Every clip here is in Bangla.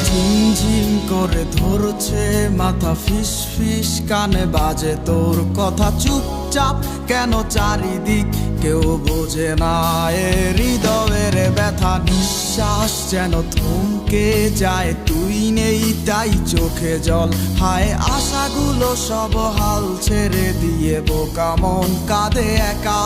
ঝিমঝিম করে ধরছে মাথা, ফিস ফিস কানে বাজে তোর কথা। চুপচাপ কেন চারিদিক কেউ বোঝে না এ হৃদয়ের ব্যথা। নিঃশ্বাস যেন থমকে যায়, তুই নেই তাই চোখে জল। হায় আশাগুলো সব হাল ছেড়ে দিয়ে বোকা মন কাঁদে একা।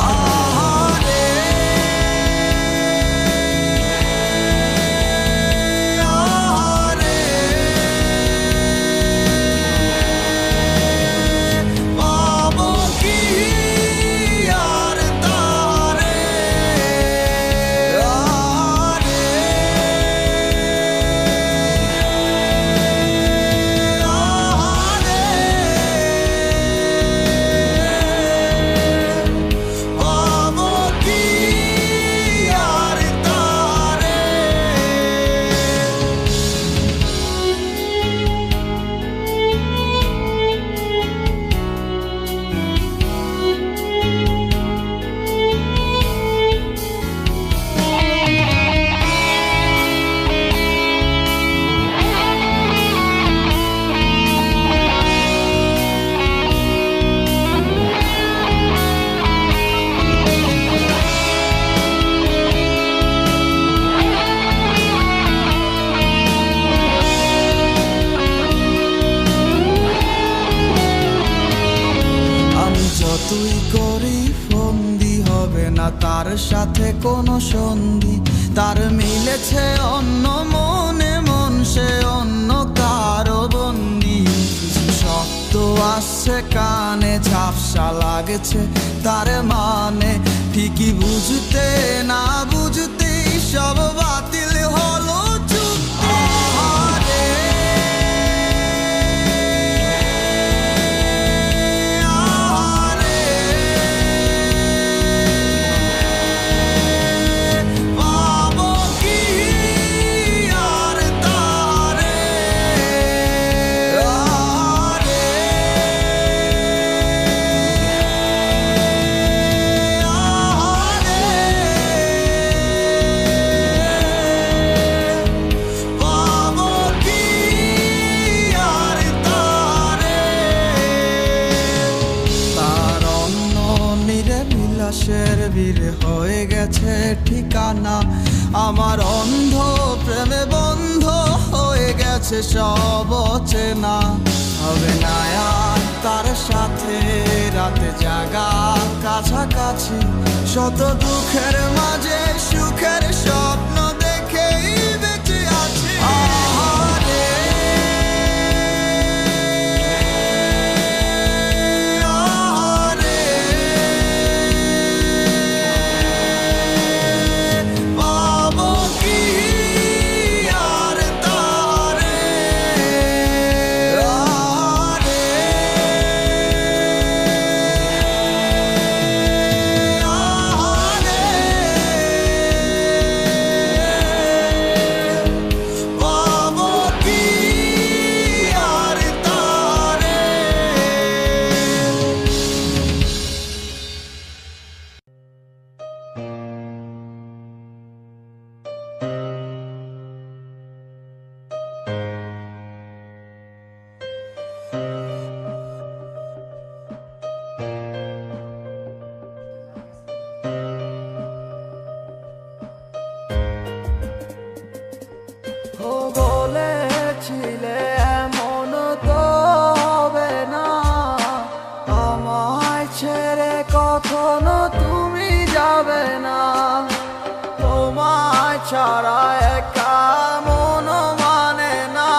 তুই করি ফন্দি হবে না তার সাথে কোনো সন্ধি। তার মিলেছে অন্য মনে মন, সে অন্য কারো বন্দি। শব্দ আসছে কানে, ঝাপসা লাগছে তার মানে। ঠিকই বুঝতে না বুঝতেই সব বাতিল হলো চুক্তি। ভিড় হয়ে গেছে ঠিকানা, আমার অন্ধ প্রেমে বন্ধ হয়ে গেছে সব অচেনা। হবে না আর তার সাথে রাতে জাগা, কাছাকাছি শত দুঃখের মাঝে সুখের স্বপ্ন দেখেই বেঁচে আছি। কখনো তুমি যাবে না, তোমায় ছাড়া একা মন মানে না।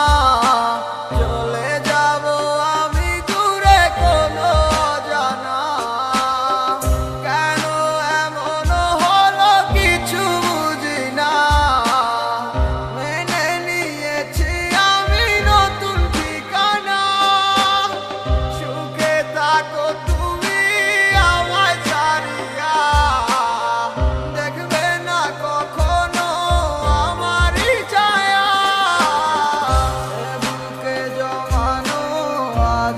চলে যাব আমি দূরে কোনো অজানা, কেন এমন হলো কিছু বুঝি না। মেনে নিয়েছি আমি নতুন ঠিকানা, সুখে থাকো তুমি আমায় ছাড়িয়া। দেখবে না কখনো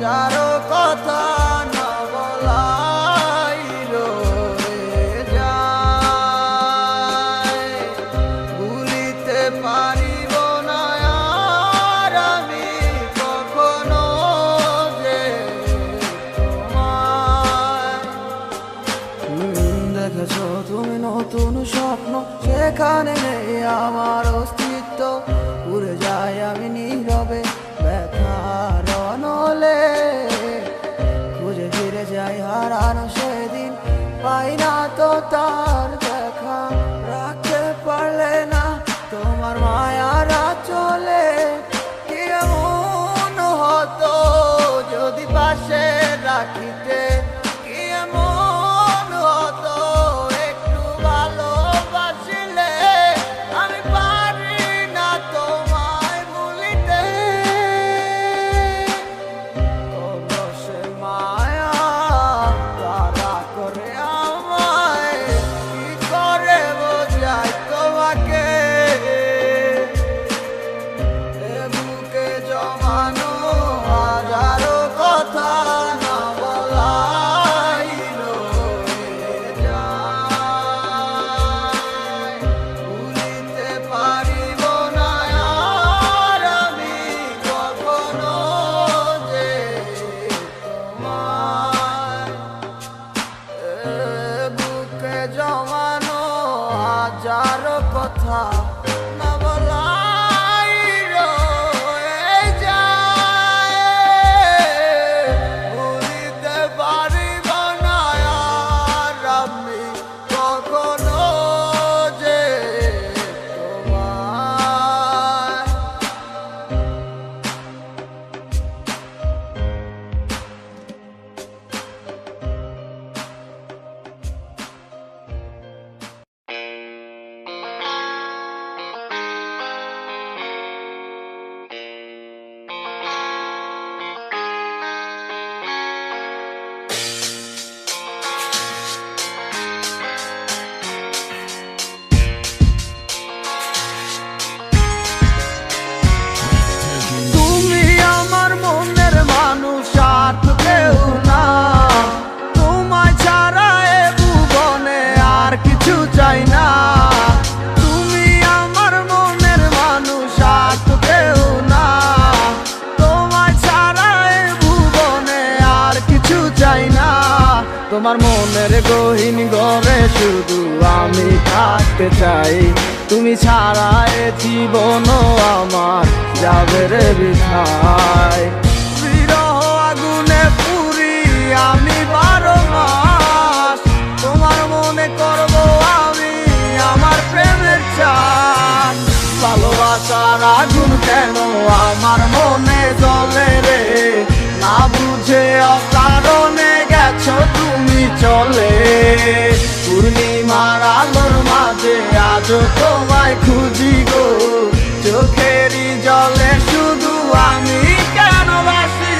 হাজারো কথা না বলাই রয়ে যায়, ভুলিতে পারিব না আর আমি কখনো যে তোমায়। দেখেছো তুমি নতুন স্বপ্ন, সেখানে নেই আমার অস্তিত্ব, উড়ে যাই আমি নীরবে ব্যথার অনলে, খুঁজে ফিরে যাই হারানো সেদিন, পাই না তো তার দেখা, রাখতে পারলে না তোমার মায়ারা চলে, কি এমন হতো যদি পাশে রাখিতে, কি এমন হতো একটু ভালোবাসিলে, আমি পারি না তোমায় ভুলিতে, অবশ্যই মায়া তারা করে আমায়, কি করে বোঝাই তোমাকে, এ বুকে জমানো হাজারো কথা না বলাই রয়ে যায়, ভুলিতে পারিব না আর আমি কখনো যে তোমায়, এ বুকে জমানো হাজারো কথা না বলাই রয়ে যায়, ভুলিতে পারিব না আর আমি কখনো যে তোমায়। তুমি আমার মনের মানুষ আর তো কেউ না, তোমায় ছাড়া এ ভুবনে আর কিছু চাই না, তুমি আমার মনের মানুষ আর তো কেউ না, তোমায় ছাড়া এ ভুবনে আর কিছু চাই না, তোমার মনের গহীন ঘরে শুধু আমি থাকতে চাই, তুমি ছাড়া এ জীবন আমার যাবে রে বৃথায়, বিরহ আগুনে পুরি আমি 12 মাস, তোমার মনে করব আমি আমার প্রেমের চান, ভালোবাসার আগুন কেন আমার মনে জ্বলে রে, না বুঝে অকারণে গেছো তুমি চলে, পূর্ণিমার আলোর মাঝে আজও তোমায় খুঁজি গো, চোখেরই জলে শুধু আমি কেন বাসি,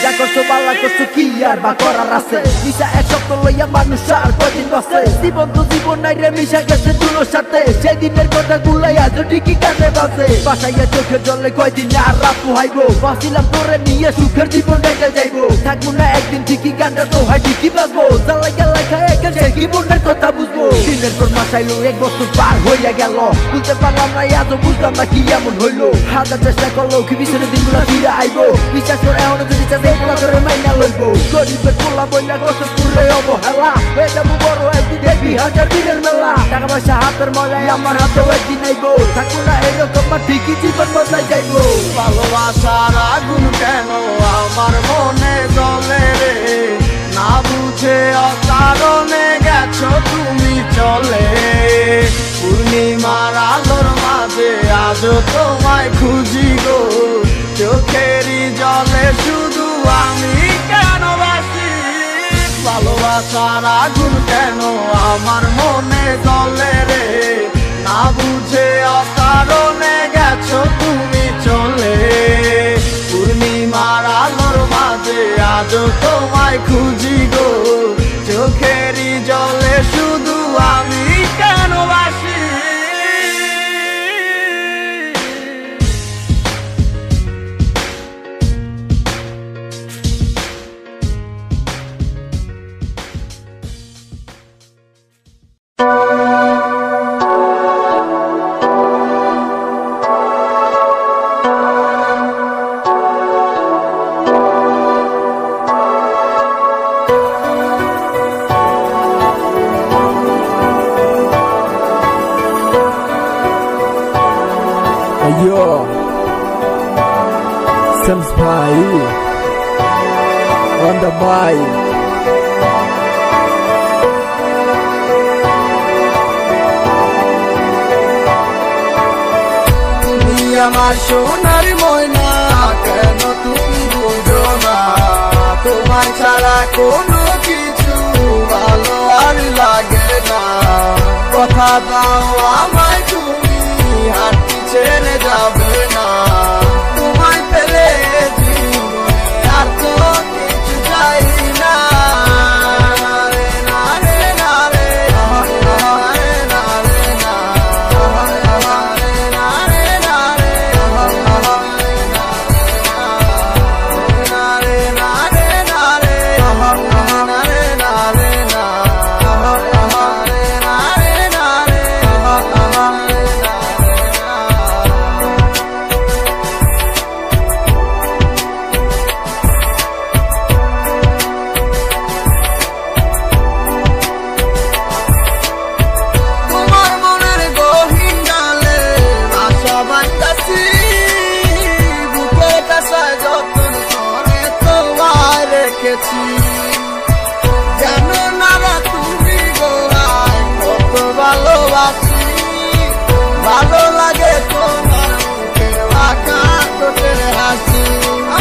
যা করছো পাল্লা করছো কি আর বা করার আছে, নিশা এক সপ্তাহ লইয়া মানুষ আর কদিন বাসে, জীবন তো জীবন নাই রে মিশা গেছে দুলোর সাথে, সেদিনের কথা গুলাই আজও ঠিকই কানে বাসে, বাসাইয়া চোখের জলে কয়দিন আর রাত পোহাইবো, বাঁচিলাম তোরে নিয়ে সুখের জীবন গাইতে যাইবো, থাকবো না একদিন ঠিকই গানটা তো হয় ঠিকই বাজবো, জ্বালাইয়া লেখা একে সে জীবনের কথা বুঝবো, দিনের পর মাস আইলো 1 বছর পার হইয়া গেল, বুঝতে পারলাম না আজও বুঝলাম না কি এমন হইলো, হাজার চেষ্টা করলো কি পিছনে দিনগুলো ফিরে আইবো, বিশ্বাস করে এমন যদি চাষে করে মাইনা লইবো, গরিবের পোলা বইলা কষ্ট পুরে অবহেলা, হয়ে যাবো বড় একদিন দেখবি হাজার দিনের মেলা, টাকা পয়সা হাতের মজায় আমার হাতেও একদিন আইবো, থাকবো না এরকম বা ঠিকই জীবন বদলাই যাইবো, ভালোবাসার আগুন কেন আমার মনে জ্বলে রে, না বুঝে অকারণে গেছো তুমি চলে, পূর্ণিমার আলোর মাঝে আজও তোমায় খুঁজি গো, চোখেরই জলে শুধু আমি কেন বাসি, ভালোবাসার আগুন কেন আমার মনে জ্বলে রে, না বুঝে অকারণে গেছো তুমি চলে, পূর্ণিমার আলোর মাঝে আজও তোমায় খুঁজি গো, চোখেরই জলে শুধু আমি কেন বাসি। Sims ভাই on the mic. তুমি আমার সোনার ময়না, কেন তুমি বুঝো না? তোমার ছাড়া কোনো কিছু ভালো আর লাগে না। কথা দাও আমায় তুমি হাঁটি ছেড়ে যাবে না। তোমায় পেলে জীবনে আর তো কিছু চাই না। রে না রে না রে না রে না রে না রে না রে না রে জানো না তুমি গোয়ায় কত ভালোবাসি। ভালো লাগে তোমার মুখে আঁকা ঠোঁটের হাসি।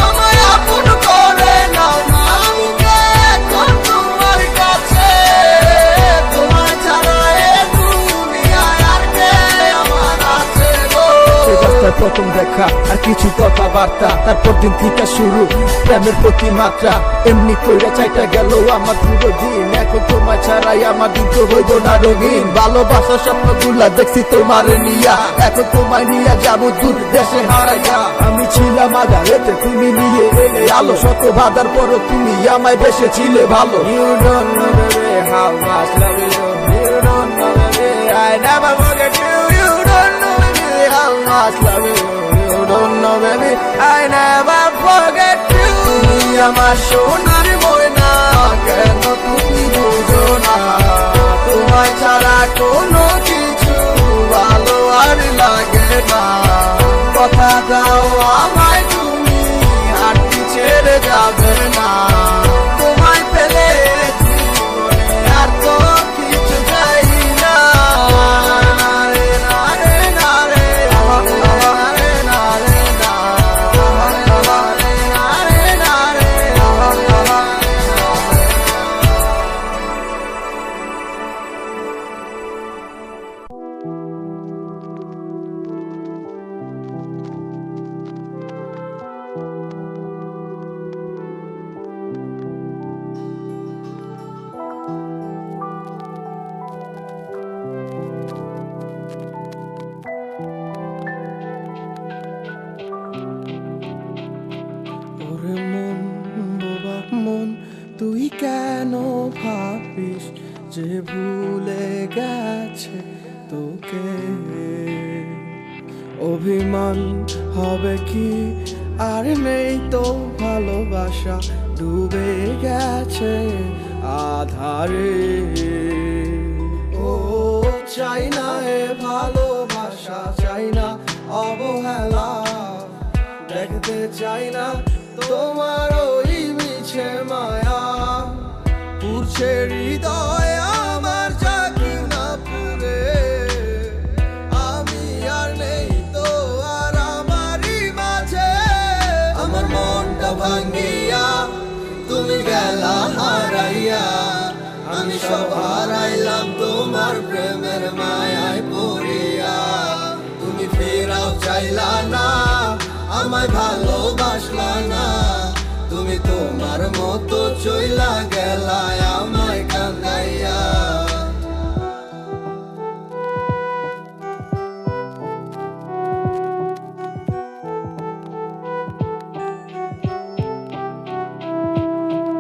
আমায় আপন করে নাও না, আমি যে এখন তোমার কাছে। তোমার ছাড়া এ দুনিয়ায় আর কে আমার আছে গো। প্রথম দেখা আর কিছু কথাবার্তা, তারপর দিন থেকে শুরু প্রেমের প্রতি মাত্রা। এমনি কইরা চাইটা গেল আমার পুরো দিন, এখন তোমার ছাড়াই আমার দিন তো হইব না রঙিন। ভালোবাসার স্বপ্নগুলা দেখছি তোমার নিয়া, এখন তোমায় নিয়ে যাবো দূর দেশে হারাইয়া। আমি ছিলাম আধারেতে, তুমি নিয়ে এলে আলো, শত বাধার পরও তুমি আমায় বেসেছিলে ভালো। You don't know baby how much love you. You don't know baby I never forget you. You don't know baby how much love you. You don't know baby I never forget you. তুমি আমার সোনার ময়না, কেন তুমি বুঝো না? তোমায় ছাড়া কোনো কিছু ভালো আর লাগে না। কথা দাও আমায় তুমি হাঁটি ছেড়ে যাবে না। তোমায় পেলে জীবনে আর তো কিছু চাই না। রে না রে না রে না রে না রে না রে না রে। ওরে মন বোবা মন, তুই কেন ভাবিস যে ভুলে গেছে তোকে? অভিমান হবে কি, আর নেই তো ভালোবাসা, ডুবে গেছে আধারে। ও চাই না এ ভালোবাসা, চাই না অবহেলা, দেখতে চাই না তোমার ওই মিছে মায়া। পুরছে হৃদয় আমার জাগি না পুরে, আমি আর নেই তো আর আমারই মাঝে। আমার মনটা ভাঙ্গিয়া তুমি গেলা হারাইয়া, আমি সব হারাইলাম তোমার প্রেমের মায়ায় পড়িয়া। তুমি ফেরাও চাইলা না, আমায় ভালোবাসলা না, তুমি তোমার মতো চইলা গেলা আমায় কান্দাইয়া।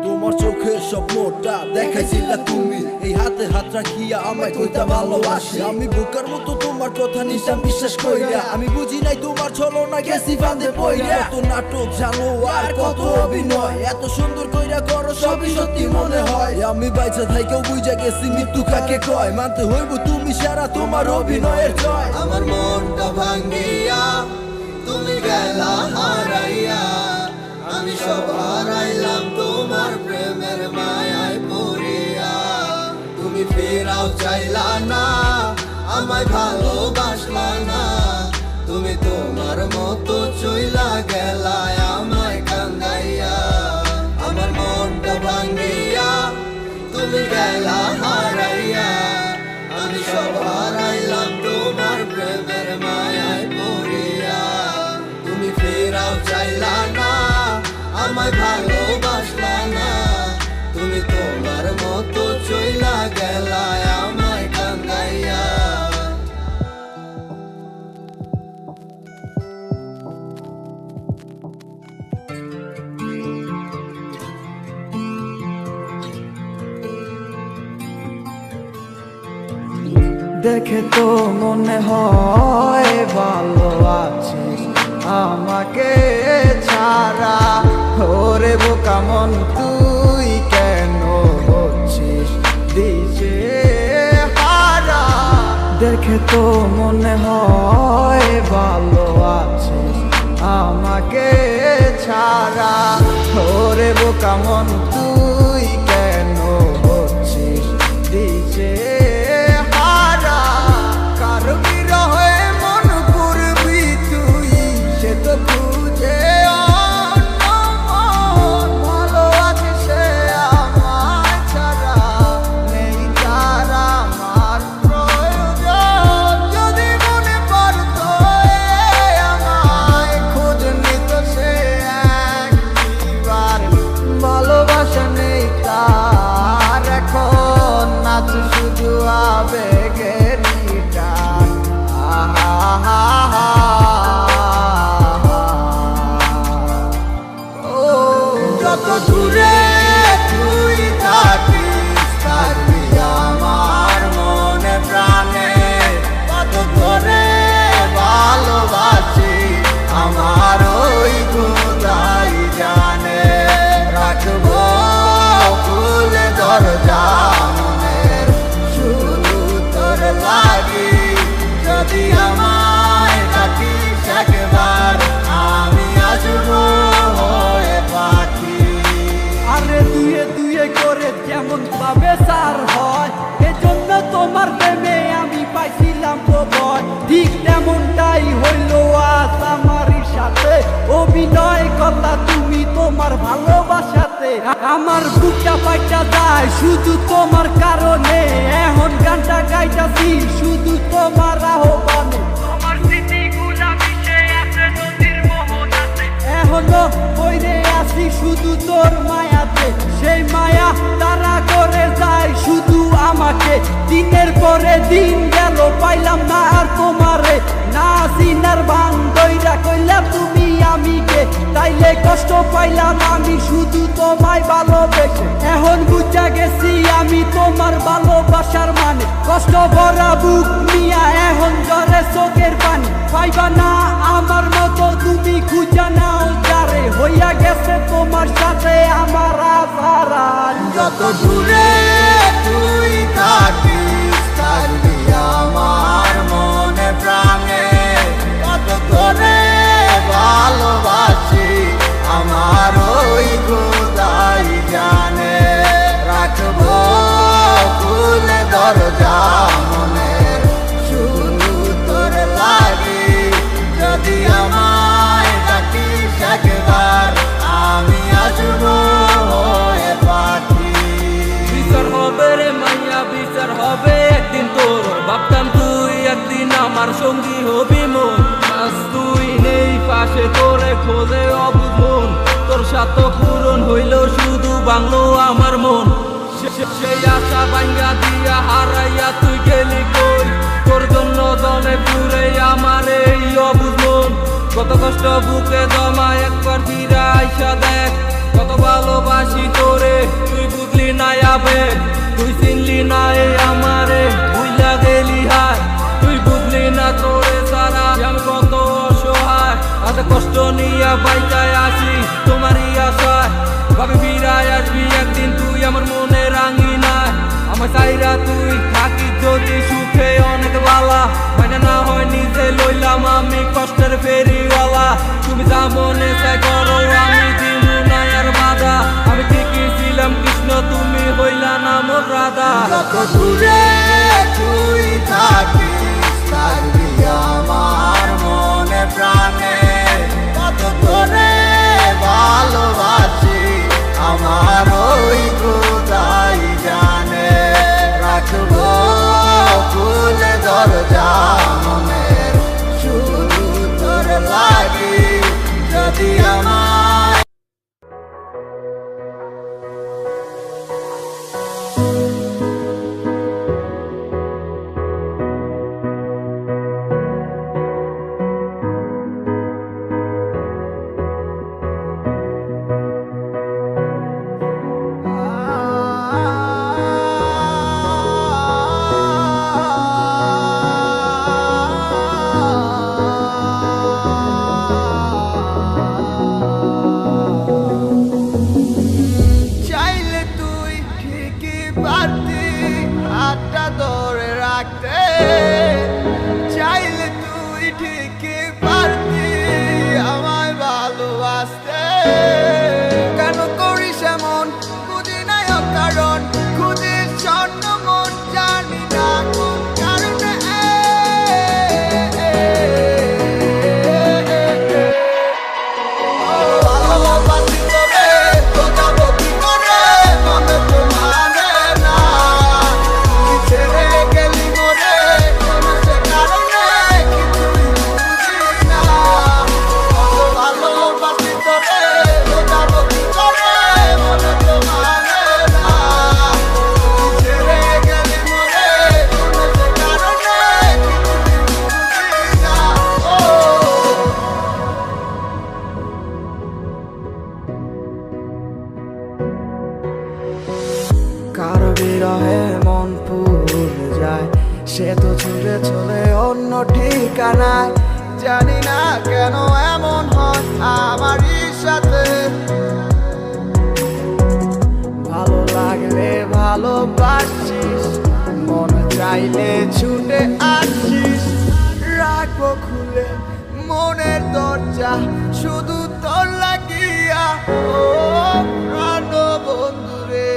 তোমার চোখের স্বপ্নটা দেখাইছিলা তুমি, এই হাতে হাত রাখিয়া আমায় কইতা ভালোবাসি। আমি বোকার মতো তোমার কথা নিশাম বিশ্বাস কইরা, আমি বুঝি নাই তোমার ছলনা গেছি ফাঁদে পইরা। কত নাটক জানো আর কত অভিনয়, এত সুন্দর কইরা করো সবই সত্যি মনে হয়। আমি বাইচা থাইকেও বুঝা গেছি মৃত্যু কাকে কয়, মানতে হইব তুমি সারা তোমার অভিনয়ের জয়। আমার মনটা ভাঙ্গিয়া তুমি গেলা হারাইয়া, আমায় ভালোবাসলা না, তুমি তোমার মতো চইলা গেলা আমায় কান্দাইয়া। আমার মনটা ভাঙ্গিয়া তুমি গেলা হারাইয়া, আমি সব হারাইলাম তোমার প্রেমের মায়ায় পড়িয়া। তুমি ফেরাও চাইলা না, আমায় ভালোবাসলা না, তুমি তোমার মতো চইলা গেলা আমায় কান্দাইয়া। দেখে তো মনে হয় ভালো আছিস আমাকে ছাড়া, ওরে বোকা মন তুই কেন হচ্ছিস দিশে হারা। দেখে তো মনে হয় ভালো আছিস আমাকে ছাড়া, ওরে বোকা মন তুই কেন হচ্ছিস দিশে হারা। কার বিরহে মন করবি তুই সে তো বুঝে অন্য মন, ভালো আছে সে আমায় ছাড়া, নেই তার আমার প্রয়োজন। যদি মনে পড়তো আমায় খোঁজ নিত সে একবার, ভালোবাসা নেই তার এখন, আছে শুধু আবেগের টান। ও যত দূরে তুই থাকিস থাকবি আমার মনে প্রাণে, কত করে ভালোবাসি আমার ওই খোদাই জানে। রাখবো খুলে দরজা মনের শুধু তোর লাগি, যদি আমায় ডাকিস একবার আমি আসবো হয়ে পাখি। আরে দুয়ে দুয়ে করে যেমন ভাবে সার হয়, এজন্য তোমার প্রেমে আমি পাইছিলাম ভয়। ঠিক তেমনটাই হইল আজ আমারই সাথে, অভিনয় করলা তুমি তোমার ভালোবাসাতে। আমার বুকটা পাইটা যায় শুধু তোমার কারণে, এখন গানটা গাইতাছি শুধু তোমার আহ্বানে। তোমার স্মৃতিগুলা মিশে আছে নদীর মোহনাতে, এখনো বইরে আছি শুধু তোর মায়াতে। সেই মায়া তারা করে যায় শুধু আমাকে, দিনের পরে দিন গেল পাইলাম না আর তোমারে। না সিনার ভান দইরা কইলা তুমি আমিকে, তাইলে কষ্ট পাইলাম আমি শুধু তোমায় ভালোবেসে। এখন বুঝা গেছি আমি তোমার ভালোবাসার মানে, কষ্ট ভরা বুক নিয়া এখন জ্বরে চোখের পানি। পাইবা না আমার মতো তুমি খুঁজা নাও যারে, হইয়া গেছে তোমার সাথে আমার আধার। যত দূরে তুই থাকিস থাকবি আমার মনে প্রাণে, কত করে ভালোবাসি আমার ওই খোদাই জানে। রাখবো খুলে দরজা মনের শুধু তোর লাগি, যদি আমায় ডাকিস একবার আমি আসবো হয়ে পাখি। বিচার হবে রে মাইয়া বিচার হবে একদিন তোর, ভাবতাম তুই একদিন আমার সঙ্গী হবি মন। আজ তুই নেই পাশে তোরে খোঁজে অবুঝ মন, তোর সাথে পূরণ হইল শুধু বাংলো আমার মন। সেই আশা ভাঙ্গা দিয়া হারাইয়া তুই গেলি কই, তোর জন্য জলে পুরে আমার এই অবুঝ মন। কত কষ্ট বুকে জমা একবার ফিরে আইসা দেখ, কত ভালোবাসি তোরে তুই বুঝলি না আবেগ, তুই চিনলি না এই আমারে ভুইলা গেলি হায়। তুই বুঝলি না তোরে সারা আমি কত অসহায়, এত কষ্ট নিয়ে বাইচায় আসি তোমারই আশায়। ভাবি ফিরায় আসবি একদিন তুই আমার মনে রাঙি না, আমার চাইরা তুই থাকিস যদি সুখে অনেক বালা। মানে না হয় নিজে লইলাম আমি কষ্টের ফেরিওয়ালা, তুমি যা মনে চাই করো আমি দিমু না আর বাধা। আমি ঠিকই ছিলাম কৃষ্ণ তুমি হইলা না মোর রাধা। যত দূরে তুই থাকিস আর জানের শুধু তোর লাগি যদি আমার চাইলে তুই ঠিকই পারতি হাতটা ধরে রাখতে, চাইলে তুই ঠিকই পারতি আমায় ভালোবাসতে। কেন করিস এমন বুঝি নাই কারণ, খুঁজিস স্বর্ণ মন জানি না কোন কারণে। ভালোবাসি তোরে তো যাবো কি করে, মনে তো মানে না ছেড়ে গেলি মোরে কোনো সে কারণে কিছুই বুঝিস না। ভালোবাসি তোরে তো যাবো কি করে, মনে তো মানে না ছেড়ে গেলি মোরে কোনো সে কারণে কিছুই বুঝিস না। কারো বিরহে মন পুড়ে যায়, সে তো ছুটে চলে অন্য ঠিকানায়। জানি না কেন এমন হয় আমারই সাথে, ভালো লাগলে ভালোবাসিস, মন চাইলে ছুটে আসিস। রাখবো খুলে মনের দরজা শুধু তোর লাগিয়া, ও প্রাণ বন্ধুরে।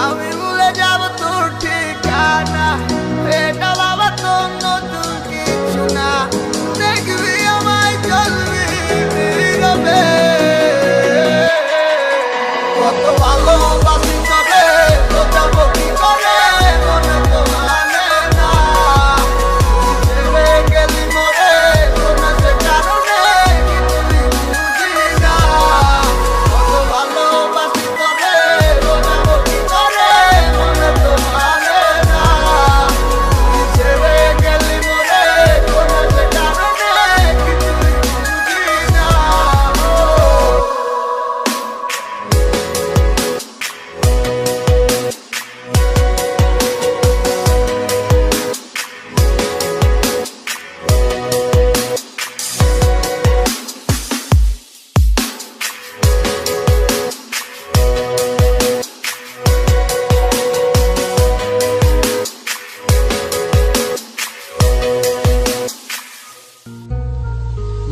আমি ভুলে যাব তোর ঠিকানা, এটা বাবা তোর নতুন কিছু না। দেখবি আমায় চলবি নীরবে, কত ভালোবাসি তবে তো যাবো কি করে, মনে তো মানে না ছেড়ে গেলি মোরে কোনো সে কারণে কিছুই বুঝি না। কত ভালোবাসি তবে তো যাবো কি করে, মনে তো মানে না ছেড়ে গেলি মোরে কোনো সে কারণে কিছুই বুঝি না।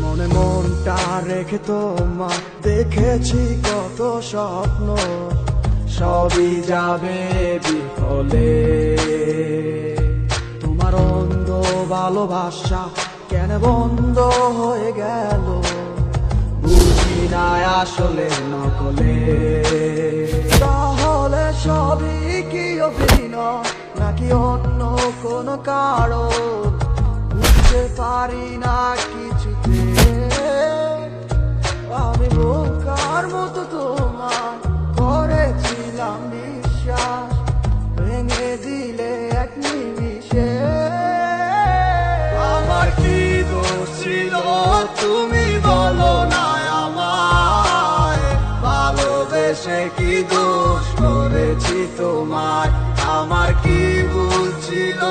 মনে মনটা রেখে তোমার দেখেছি কত স্বপ্ন, সবই যাবে বিফলে। তোমার অন্ধ ভালোবাসা কেন বন্ধ হয়ে গেল, বুঝি না আসলে নকলে। তাহলে সবই কি অভিনয় নাকি অন্য কোনো কারণ, বুঝতে পারি না কিছুতে। আমি বোকার মতো তোমার করেছিলাম বিশ্বাস, ভেঙে দিলে এক নিমিষে। আমার কি দোষ ছিল তুমি বলো না আমায়, ভালোবেসে কি দোষ করেছি তোমায়। আমার কি ভুল ছিল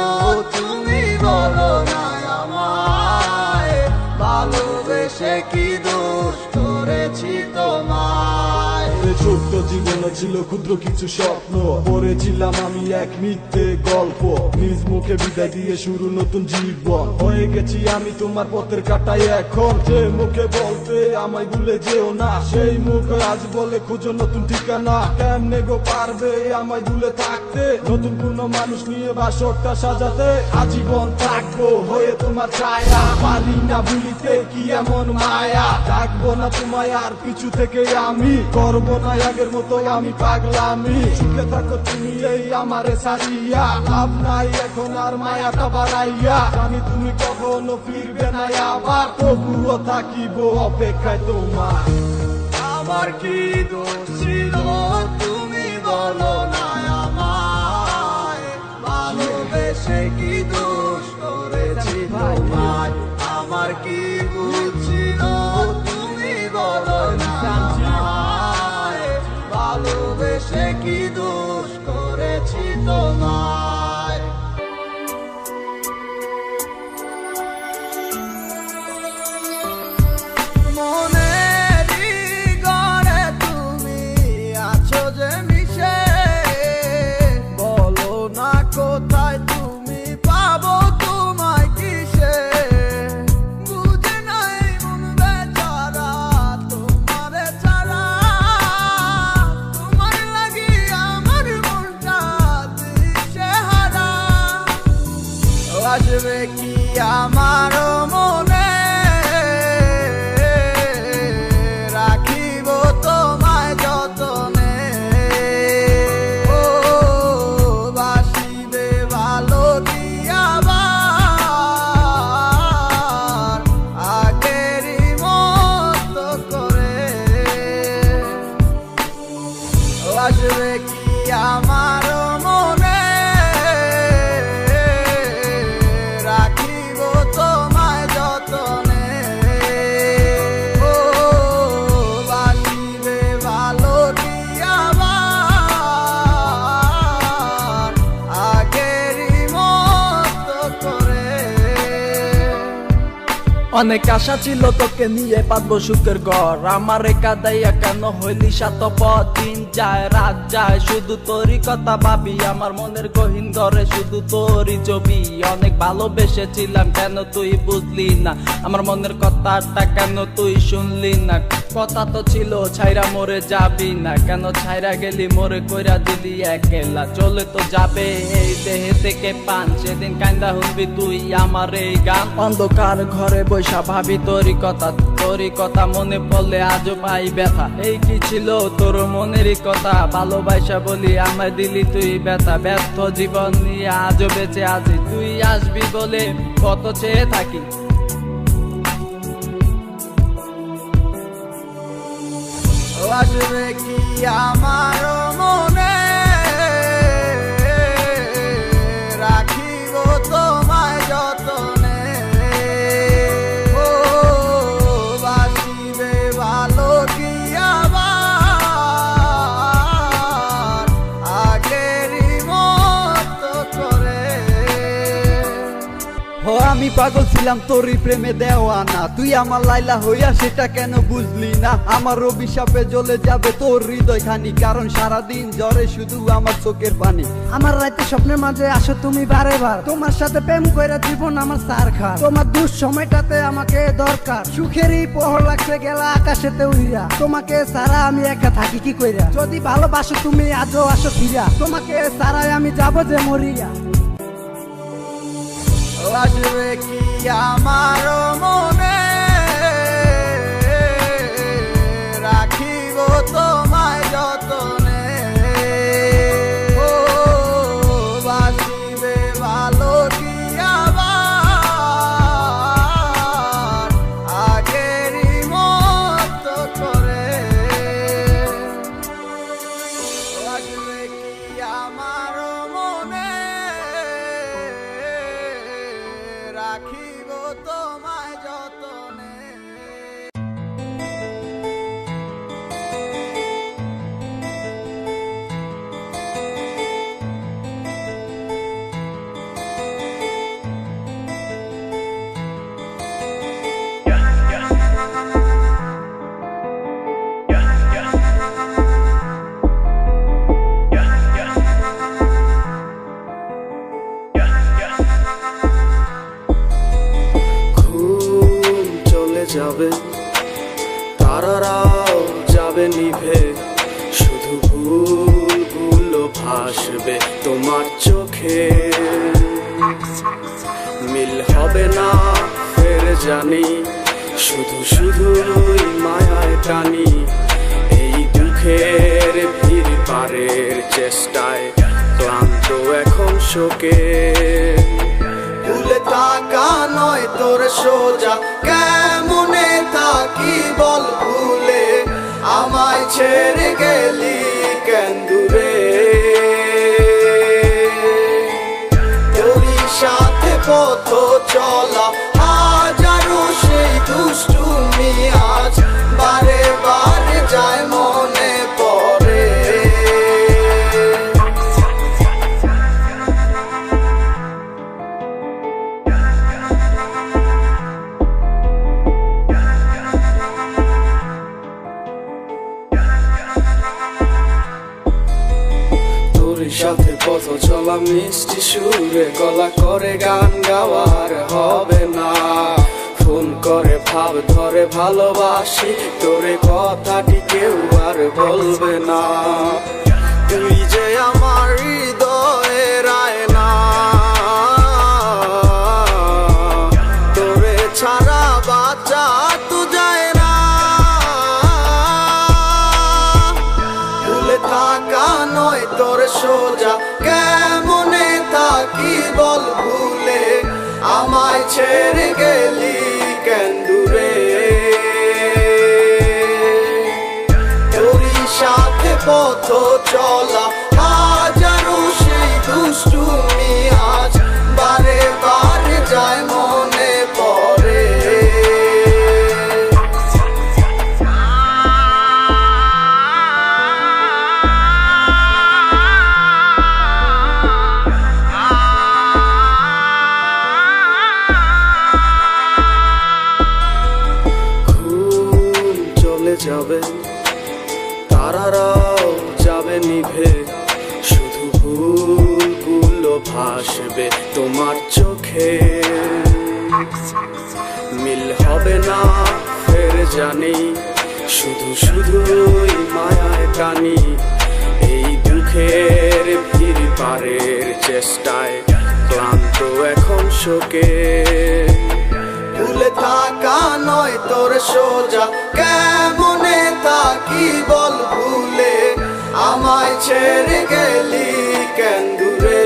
তুমি বলো না আমায়, ভালোবেসে কি দোষ করেছি তোমায়। ছোট্ট জীবনে ছিল ক্ষুদ্র কিছু স্বপ্ন, পড়েছিলাম আমি এক মিথ্যে গল্প। নিজ মুখে বিদায় দিয়ে শুরু নতুন জীবন, হয়ে গেছি আমি তোমার পথের কাটাই এখন। যে মুখে বলতে আমায় ভুলে যেও না, সেই মুখ আজ বলে খুঁজো নতুন ঠিকানা। কেমনে গো পারবে আমায় ভুলে থাকতে, নতুন কোনো মানুষ নিয়ে বাসরটা সাজাতে। আজীবন থাকবো হয়ে তোমার ছায়া, পারি না ভুলিতে কি এমন মায়া। ডাকবো না তোমায় আর পিছু থেকে আমি, করবো না আগের মতো আমি পাগলামি সুখে থাকো তুমি এই আমারে সারিয়া লাভ নাই এখন আর মায়াটা বাড়াইয়া জানি তুমি কখনো ফিরবে না আবার তবুও থাকিব অপেক্ষায় তোমার আমার কি দোষ ছিল তুমি বলো না আমায় ভালোবেসে কি দোষ করেছি তোমায় আমার কি ভুল ছিল তুমি বলো না আমায় ভালোবেসে কি দোষ করেছি তোমায় মনেরই ঘরে তুমি আছো যে মিশে বলো না কোথায় তুমি পাবো তোমায় কিসে বুঝে নাই মন বেচারা তোমারে ছাড়া তোমার লাগি আমার মনটা দিশেহারা আসবে কি আমার মনে রাখিব তোমায় যতনে ও বাসিবে ভালো দিয়াবার আগেরই মতো করে আসবে কি আমার মনে রাখিব তোমায় যতনে ও বাসিবে ভালো দিয়াবার আগেরই মতো করে অনেক আশা ছিল তোকে নিয়ে পাতবো সুখের ঘর আমার কাদাইয়া কেন হইলি সাতপথ দিন যায় রাত যায় শুধু তোরই কথা ভাবি আমার মনের গহীন ঘরে শুধু তোরই ছবি অনেক ভালোবেসেছিলাম কেন তুই বুঝলি না আমার মনের কথাটা কেন তুই শুনলি না কথা তো ছিল ছাইরা মরে যাবি না কেন ছাইরা গেলি মরে কইরা দিলি একলা চলে তো যাবে এই দেহে থেকে পান সেদিন কান্দা শুনবি তুই আমার এই গান অন্ধকার ঘরে বৈশা ভাবি তোরই কথা মনে পড়লে আজও পাই ব্যথা এই কি ছিল তোর মনেরই কথা ভালোবাসা বলি আমায় দিলি তুই ব্যথা ব্যর্থ জীবন নিয়ে আজও বেঁচে আছি তুই আসবি বলে কত চেয়ে থাকি আসবে কি আমার মনে রাখিব তোমায় যতনে ও বাসিবে ভালো দিয়াবার আগেরই মতো করে ও আমি পাগল ছিলাম তোরই প্রেমে দেওয়ানা তুই আমার লাইলা হইয়া সেটা কেন বুঝলি না আমার অভিশাপে জ্বলে যাবে তোর হৃদয় খানি কারণ সারাদিন জ্বরে শুধু আমার চোখের পানি আমার রাতে স্বপ্নের মাঝে আসো তুমি বারে বার তোমার সাথে প্রেম কইরা জীবন আমার সার খা তোমার দুঃসময়টাতে আমাকে দরকার সুখেরই পহর লাগছে গেলা আকাশেতে উইরা তোমাকে সারা আমি একা থাকি কি কইরা যদি ভালোবাসো তুমি আজও আসো ফিরা তোমাকে সারাই আমি যাবো যে মরিয়া আসবে কি আমার মনে রাখিব তোমায় যতনে ও বাসিবে ভালো দিয়াবার আগেরই মতো করে আসবে কি আমার মনে রাখিব তোমায় যতনে যাবে তারারাও যাবে নিভে শুধু ভুলগুলো ভাসবে তোমার চোখে মিল হবে না ফের জানি শুধু শুধুই মায়ায় টানি এই দুঃখের ভিড় চেষ্টায় ক্লান্ত এখন শোকে। ভুলে থাকা নয় তোর সোজা, কেমনে থাকি বল ভুলে, আমায় ছেড়ে গেলি কেন দূরে। তোরই সাথে পথ চলা হাজারো সেই দুষ্টুমি আজ বারে বারে যায় মনে পড়ে। সাথে পথ চলা মিষ্টি সুরে, গলা করে গান গাওয়ার হবে না। ফোন করে ভাব ধরে ভালোবাসি তোরে, কথাটি কেউ আর বলবে না। তুই যে আমার হৃদয়ের আয়না, তোরে ছাড়া বাঁচা তো যায় না। ভুলে থাকা নয় তোর সোজা, কেমনে থাকি বল ভুলে, আমায় ছেড়ে গেলি কেন দূরে। তোরই সাথে পথ চলা হাজারো সেই দুষ্টুমি আজ বারে বারে যায় মনে পড়ে। যাবে তারারাও যাবে নিভে, শুধু ভুলগুলো ভাসবে তোমার চোখে। মিল হবে না ফের জানি, শুধু শুধুই মায়ায় টানি। এই দুঃখের ভিড় পারের চেষ্টায় ক্লান্ত এখন শোকে। ভুলে থাকা নয় তোর সোজা, কেমনে থাকি বল ভুলে, আমায় ছেড়ে গেলি কেন দূরে।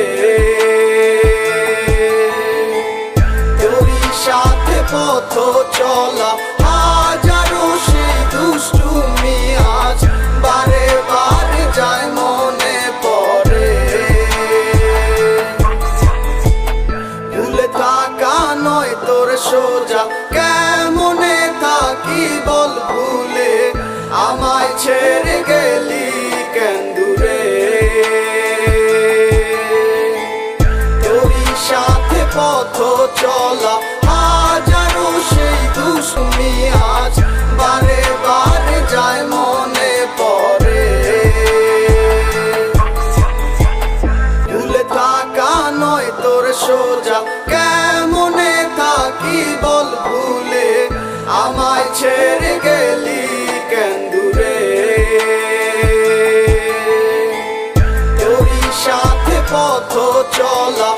তোরই সাথে পথ চলা হাজারো সেই দুষ্টুমি আজ বারে বারে যায় মনে পড়ে। ভুলে থাকা নয় তোর সোজা, কেমনে থাকি বল ভুলে, আমায় ছেড়ে গেলি কেন দূরে। তোরই সাথে পথ চলা হাজারো সেই দুষ্টুমি আজ বারে বারে যায় মনে পড়ে। ভুলে থাকা নয় তোর সোজা, কেমনে থাকি বল ভুলে, আমায় ছেড়ে গেলি কেন দূরে। তোরই সাথে পথ চলা